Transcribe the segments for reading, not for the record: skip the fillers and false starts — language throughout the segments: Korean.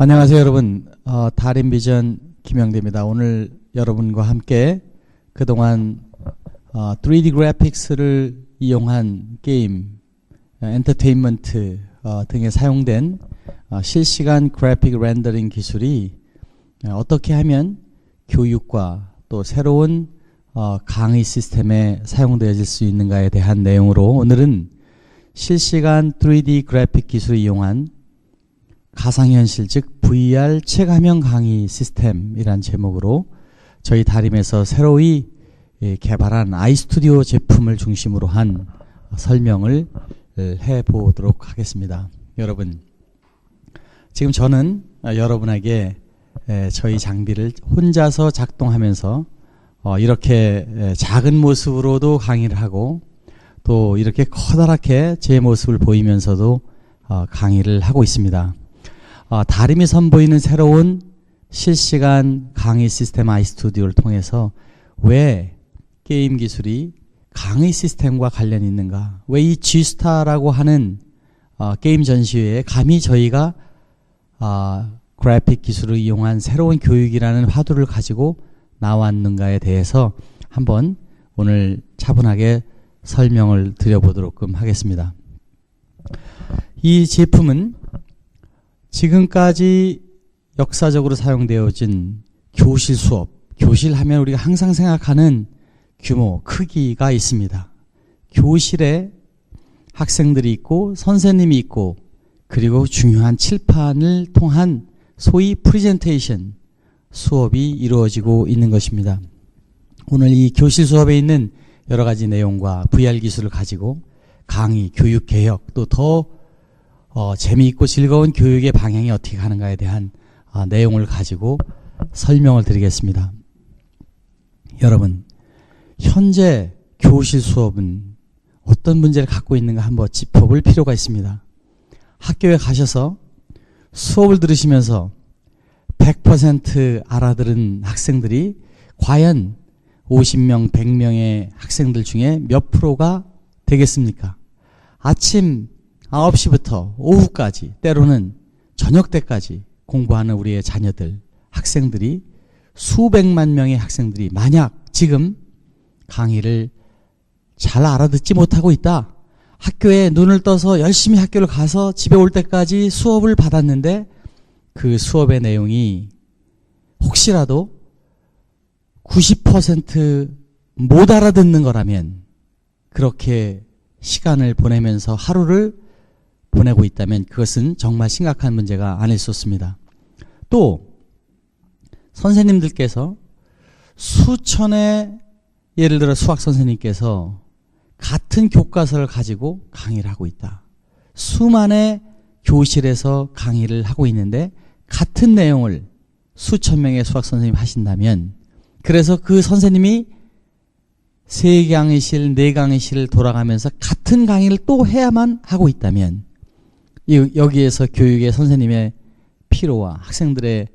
안녕하세요 여러분. 달인비전 김영대입니다. 오늘 여러분과 함께 그동안 3D 그래픽스를 이용한 게임, 엔터테인먼트 등에 사용된 실시간 그래픽 렌더링 기술이 어떻게 하면 교육과 또 새로운 강의 시스템에 사용되어질 수 있는가에 대한 내용으로 오늘은 실시간 3D 그래픽 기술을 이용한 가상현실 즉 VR 체감형 강의 시스템이란 제목으로 저희 다림에서 새로이 개발한 아이스튜디오 제품을 중심으로 한 설명을 해보도록 하겠습니다. 여러분, 지금 저는 여러분에게 저희 장비를 혼자서 작동하면서 이렇게 작은 모습으로도 강의를 하고 또 이렇게 커다랗게 제 모습을 보이면서도 강의를 하고 있습니다. 다림이 선보이는 새로운 실시간 강의 시스템 아이스튜디오를 통해서 왜 게임 기술이 강의 시스템과 관련이 있는가, 왜 이 G스타라고 하는 게임 전시회에 감히 저희가 그래픽 기술을 이용한 새로운 교육이라는 화두를 가지고 나왔는가에 대해서 한번 오늘 차분하게 설명을 드려보도록 하겠습니다. 이 제품은 지금까지 역사적으로 사용되어진 교실 수업, 교실 하면 우리가 항상 생각하는 규모, 크기가 있습니다. 교실에 학생들이 있고 선생님이 있고 그리고 중요한 칠판을 통한 소위 프레젠테이션 수업이 이루어지고 있는 것입니다. 오늘 이 교실 수업에 있는 여러 가지 내용과 VR 기술을 가지고 강의, 교육 개혁, 또 더 재미있고 즐거운 교육의 방향이 어떻게 가는가에 대한 내용을 가지고 설명을 드리겠습니다. 여러분, 현재 교실 수업은 어떤 문제를 갖고 있는가 한번 짚어볼 필요가 있습니다. 학교에 가셔서 수업을 들으시면서 100% 알아들은 학생들이 과연 50명, 100명의 학생들 중에 몇 프로가 되겠습니까? 아침 9시부터 오후까지, 때로는 저녁 때까지 공부하는 우리의 자녀들, 학생들이 수백만 명의 학생들이 만약 지금 강의를 잘 알아듣지 못하고 있다. 학교에 눈을 떠서 열심히 학교를 가서 집에 올 때까지 수업을 받았는데 그 수업의 내용이 혹시라도 90% 못 알아듣는 거라면, 그렇게 시간을 보내면서 하루를 보내고 있다면 그것은 정말 심각한 문제가 아닐 수 없습니다. 또 선생님들께서 수천의, 예를 들어 수학 선생님께서 같은 교과서를 가지고 강의를 하고 있다. 수만의 교실에서 강의를 하고 있는데 같은 내용을 수천 명의 수학 선생님이 하신다면, 그래서 그 선생님이 3강의실, 4강의실을 돌아가면서 같은 강의를 또 해야만 하고 있다면 여기에서 교육의 선생님의 피로와 학생들의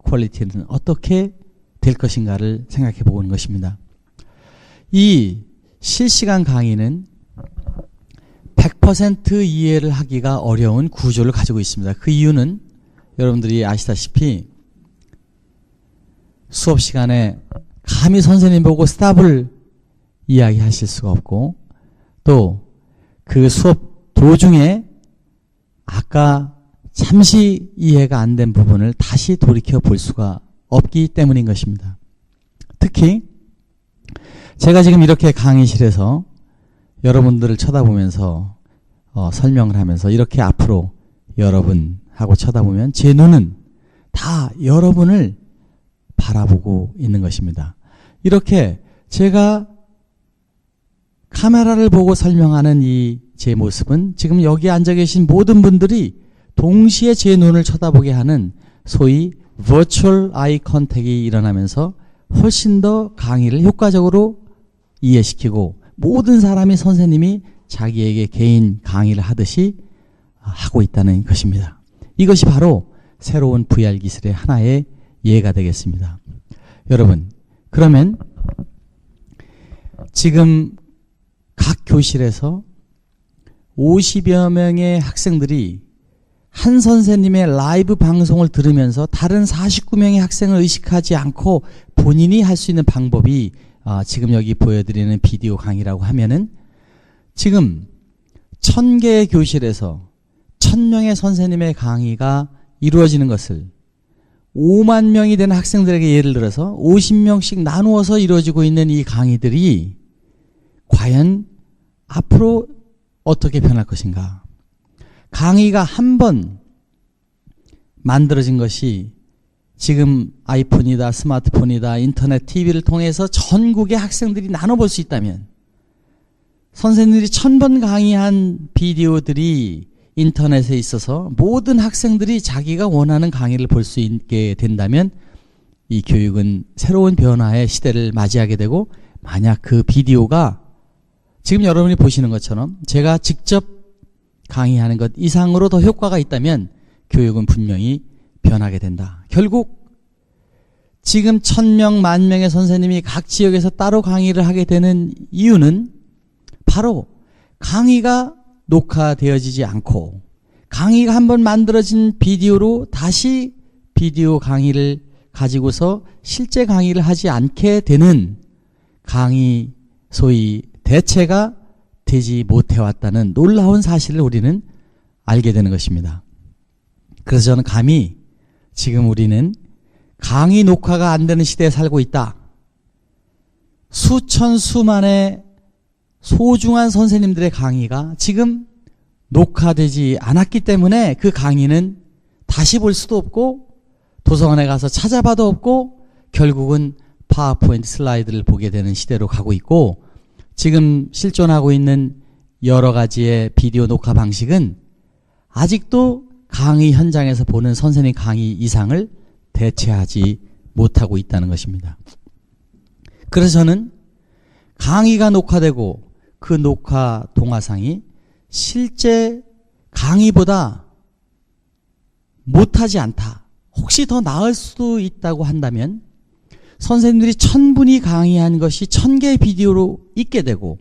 퀄리티는 어떻게 될 것인가를 생각해 보는 것입니다. 이 실시간 강의는 100% 이해를 하기가 어려운 구조를 가지고 있습니다. 그 이유는 여러분들이 아시다시피 수업 시간에 감히 선생님 보고 스탑을 이야기하실 수가 없고, 또 그 수업 도중에 아까 잠시 이해가 안 된 부분을 다시 돌이켜 볼 수가 없기 때문인 것입니다. 특히 제가 지금 이렇게 강의실에서 여러분들을 쳐다보면서 설명을 하면서 이렇게 앞으로 여러분하고 쳐다보면 제 눈은 다 여러분을 바라보고 있는 것입니다. 이렇게 제가 카메라를 보고 설명하는 이 제 모습은 지금 여기 앉아 계신 모든 분들이 동시에 제 눈을 쳐다보게 하는 소위 virtual eye contact이 일어나면서 훨씬 더 강의를 효과적으로 이해시키고 모든 사람이 선생님이 자기에게 개인 강의를 하듯이 하고 있다는 것입니다. 이것이 바로 새로운 VR 기술의 하나의 예가 되겠습니다. 여러분, 그러면 지금 각 교실에서 50여 명의 학생들이 한 선생님의 라이브 방송을 들으면서 다른 49명의 학생을 의식하지 않고 본인이 할 수 있는 방법이 지금 여기 보여드리는 비디오 강의라고 하면은 지금 1000개의 교실에서 1000명의 선생님의 강의가 이루어지는 것을 5만 명이 되는 학생들에게 예를 들어서 50명씩 나누어서 이루어지고 있는 이 강의들이 과연 앞으로 어떻게 변할 것인가? 강의가 한 번 만들어진 것이 지금 아이폰이다, 스마트폰이다, 인터넷, TV를 통해서 전국의 학생들이 나눠볼 수 있다면 선생님들이 1000번 강의한 비디오들이 인터넷에 있어서 모든 학생들이 자기가 원하는 강의를 볼 수 있게 된다면 이 교육은 새로운 변화의 시대를 맞이하게 되고, 만약 그 비디오가 지금 여러분이 보시는 것처럼 제가 직접 강의하는 것 이상으로 더 효과가 있다면 교육은 분명히 변하게 된다. 결국 지금 1000명, 10,000명의 선생님이 각 지역에서 따로 강의를 하게 되는 이유는 바로 강의가 녹화되어지지 않고 강의가 한번 만들어진 비디오로 다시 비디오 강의를 가지고서 실제 강의를 하지 않게 되는 강의, 소위 대체가 되지 못해왔다는 놀라운 사실을 우리는 알게 되는 것입니다. 그래서 저는 감히 지금 우리는 강의 녹화가 안 되는 시대에 살고 있다. 수천 수만의 소중한 선생님들의 강의가 지금 녹화되지 않았기 때문에 그 강의는 다시 볼 수도 없고 도서관에 가서 찾아봐도 없고 결국은 파워포인트 슬라이드를 보게 되는 시대로 가고 있고, 지금 실존하고 있는 여러 가지의 비디오 녹화 방식은 아직도 강의 현장에서 보는 선생님 강의 이상을 대체하지 못하고 있다는 것입니다. 그래서 저는 강의가 녹화되고 그 녹화 동화상이 실제 강의보다 못하지 않다, 혹시 더 나을 수도 있다고 한다면 선생님들이 1000분이 강의한 것이 1000개의 비디오로 있게 되고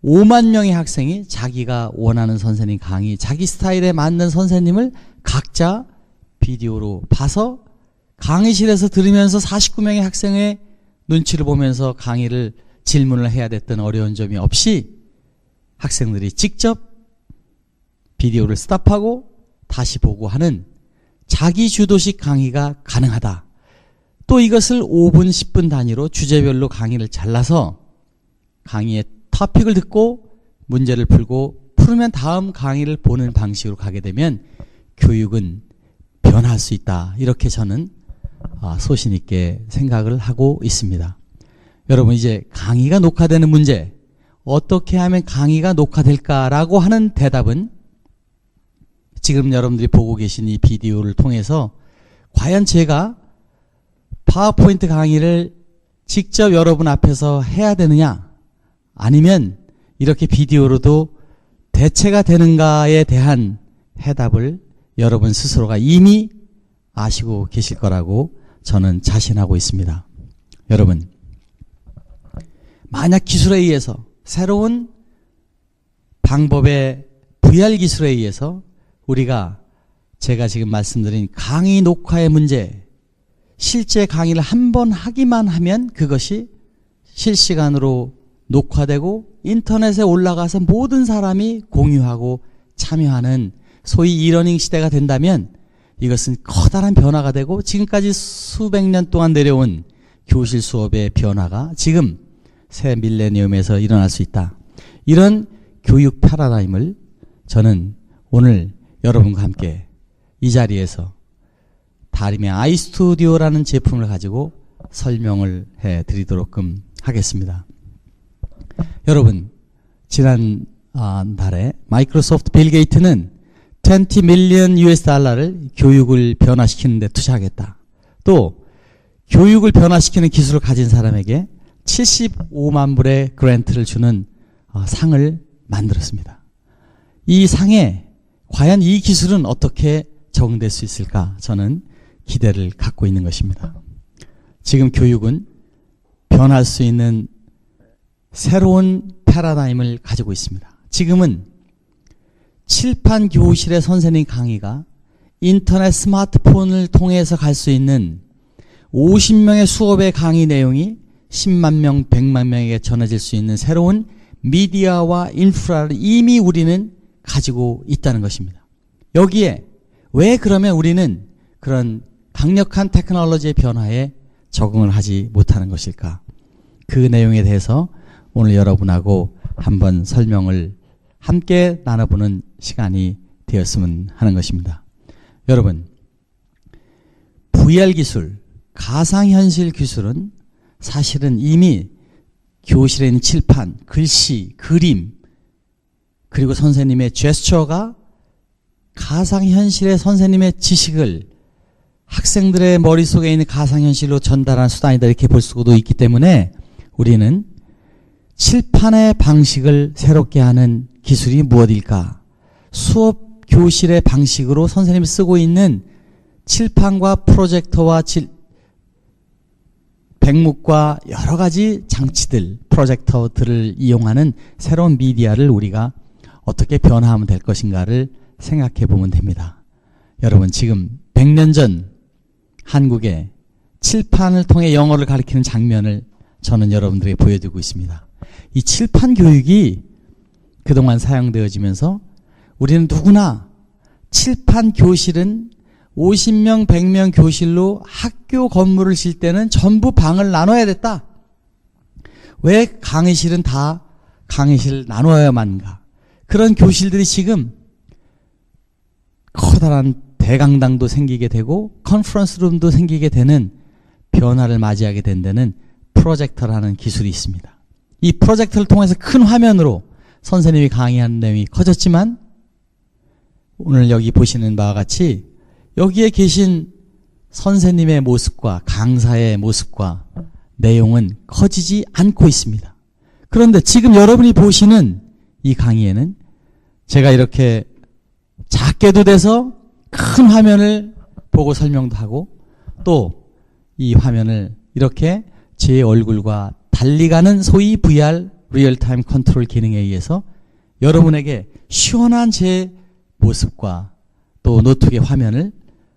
5만 명의 학생이 자기가 원하는 선생님 강의, 자기 스타일에 맞는 선생님을 각자 비디오로 봐서 강의실에서 들으면서 49명의 학생의 눈치를 보면서 강의를 질문을 해야 됐던 어려운 점이 없이 학생들이 직접 비디오를 스탑하고 다시 보고 하는 자기 주도식 강의가 가능하다. 또 이것을 5분, 10분 단위로 주제별로 강의를 잘라서 강의의 토픽을 듣고 문제를 풀면 다음 강의를 보는 방식으로 가게 되면 교육은 변할 수 있다. 이렇게 저는 소신 있게 생각을 하고 있습니다. 여러분, 이제 강의가 녹화되는 문제, 어떻게 하면 강의가 녹화될까라고 하는 대답은 지금 여러분들이 보고 계신 이 비디오를 통해서 과연 제가 파워포인트 강의를 직접 여러분 앞에서 해야 되느냐, 아니면 이렇게 비디오로도 대체가 되는가에 대한 해답을 여러분 스스로가 이미 아시고 계실 거라고 저는 자신하고 있습니다. 여러분, 만약 기술에 의해서, 새로운 방법의 VR 기술에 의해서 우리가 제가 지금 말씀드린 강의 녹화의 문제, 실제 강의를 한 번 하기만 하면 그것이 실시간으로 녹화되고 인터넷에 올라가서 모든 사람이 공유하고 참여하는 소위 이러닝 시대가 된다면 이것은 커다란 변화가 되고, 지금까지 수백 년 동안 내려온 교실 수업의 변화가 지금 새 밀레니엄에서 일어날 수 있다. 이런 교육 패러다임을 저는 오늘 여러분과 함께 이 자리에서 다림의 아이스튜디오라는 제품을 가지고 설명을 해드리도록 하겠습니다. 여러분, 지난 달에 마이크로소프트 빌 게이트는 20 밀리언 US 달러를 교육을 변화시키는 데 투자하겠다. 또 교육을 변화시키는 기술을 가진 사람에게 75만 불의 그랜트를 주는 상을 만들었습니다. 이 상에 과연 이 기술은 어떻게 적용될 수 있을까? 저는 기대를 갖고 있는 것입니다. 지금 교육은 변할 수 있는 새로운 패러다임을 가지고 있습니다. 지금은 칠판 교실의 선생님 강의가 인터넷 스마트폰을 통해서 갈 수 있는 50명의 수업의 강의 내용이 10만 명, 100만 명에게 전해질 수 있는 새로운 미디어와 인프라를 이미 우리는 가지고 있다는 것입니다. 여기에 왜 그러면 우리는 그런 강력한 테크놀로지의 변화에 적응을 하지 못하는 것일까? 그 내용에 대해서 오늘 여러분하고 한번 설명을 함께 나눠보는 시간이 되었으면 하는 것입니다. 여러분, VR 기술, 가상현실 기술은 사실은 이미 교실에 있는 칠판, 글씨, 그림, 그리고 선생님의 제스처가 가상현실의 선생님의 지식을 학생들의 머릿속에 있는 가상현실로 전달하는 수단이다 이렇게 볼 수도 있기 때문에 우리는 칠판의 방식을 새롭게 하는 기술이 무엇일까? 수업 교실의 방식으로 선생님이 쓰고 있는 칠판과 프로젝터와 백묵과 여러 가지 장치들, 프로젝터들을 이용하는 새로운 미디어를 우리가 어떻게 변화하면 될 것인가를 생각해 보면 됩니다. 여러분, 지금 100년 전 한국에 칠판을 통해 영어를 가르치는 장면을 저는 여러분들에게 보여드리고 있습니다. 이 칠판 교육이 그동안 사용되어지면서 우리는 누구나 칠판 교실은 50명, 100명 교실로 학교 건물을 질 때는 전부 방을 나눠야 됐다. 왜 강의실은 다 강의실 나눠야만가? 그런 교실들이 지금 커다란 대강당도 생기게 되고 컨퍼런스 룸도 생기게 되는 변화를 맞이하게 된 데는 프로젝터라는 기술이 있습니다. 이 프로젝터를 통해서 큰 화면으로 선생님이 강의하는 내용이 커졌지만 오늘 여기 보시는 바와 같이 여기에 계신 선생님의 모습과 강사의 모습과 내용은 커지지 않고 있습니다. 그런데 지금 여러분이 보시는 이 강의에는 제가 이렇게 작게도 돼서 큰 화면을 보고 설명도 하고 또 이 화면을 이렇게 제 얼굴과 달리 가는 소위 VR 리얼타임 컨트롤 기능에 의해서 여러분에게 시원한 제 모습과 또 노트북의 화면을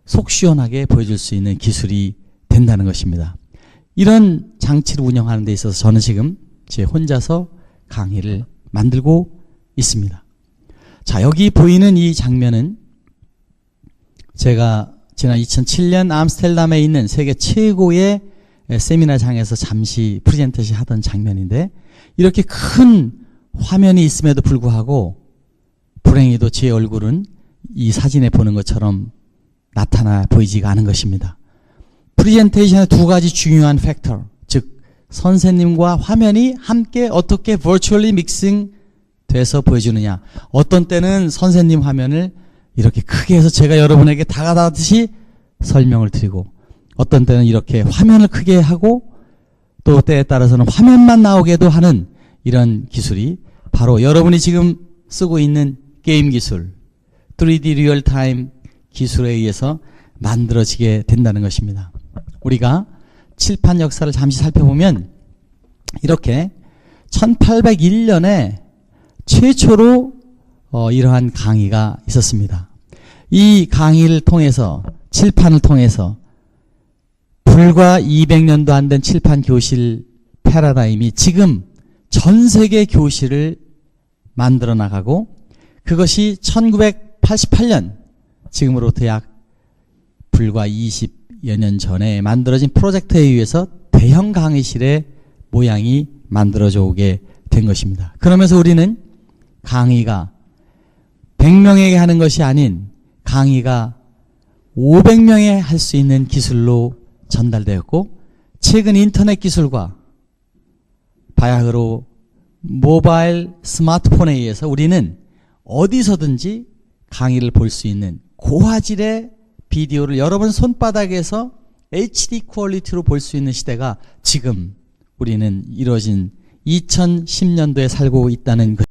속 시원하게 보여줄 수 있는 기술이 된다는 것입니다. 이런 장치를 운영하는 데 있어서 저는 지금 제 혼자서 강의를 만들고 있습니다. 자, 여기 보이는 이 장면은 제가 지난 2007년 암스테르담에 있는 세계 최고의 세미나장에서 잠시 프레젠테이션 하던 장면인데 이렇게 큰 화면이 있음에도 불구하고 불행히도 제 얼굴은 이 사진에 보는 것처럼 나타나 보이지가 않은 것입니다. 프레젠테이션의 두 가지 중요한 팩터, 즉 선생님과 화면이 함께 어떻게 virtually mixing 돼서 보여주느냐. 어떤 때는 선생님 화면을 이렇게 크게 해서 제가 여러분에게 다가다듯이 설명을 드리고 어떤 때는 이렇게 화면을 크게 하고 또 때에 따라서는 화면만 나오게도 하는 이런 기술이 바로 여러분이 지금 쓰고 있는 게임 기술, 3D 리얼타임 기술에 의해서 만들어지게 된다는 것입니다. 우리가 칠판 역사를 잠시 살펴보면 이렇게 1801년에 최초로 이러한 강의가 있었습니다. 이 강의를 통해서 칠판을 통해서 불과 200년도 안 된 칠판 교실 패러다임이 지금 전 세계 교실을 만들어 나가고 그것이 1988년 지금으로부터 약 불과 20여 년 전에 만들어진 프로젝트에 의해서 대형 강의실의 모양이 만들어져 오게 된 것입니다. 그러면서 우리는 강의가 100명에게 하는 것이 아닌 강의가 500명에 할 수 있는 기술로 전달되었고 최근 인터넷 기술과 바야흐로 모바일 스마트폰에 의해서 우리는 어디서든지 강의를 볼 수 있는 고화질의 비디오를 여러분 손바닥에서 HD 퀄리티로 볼 수 있는 시대가 지금 우리는 이루어진 2010년도에 살고 있다는 것.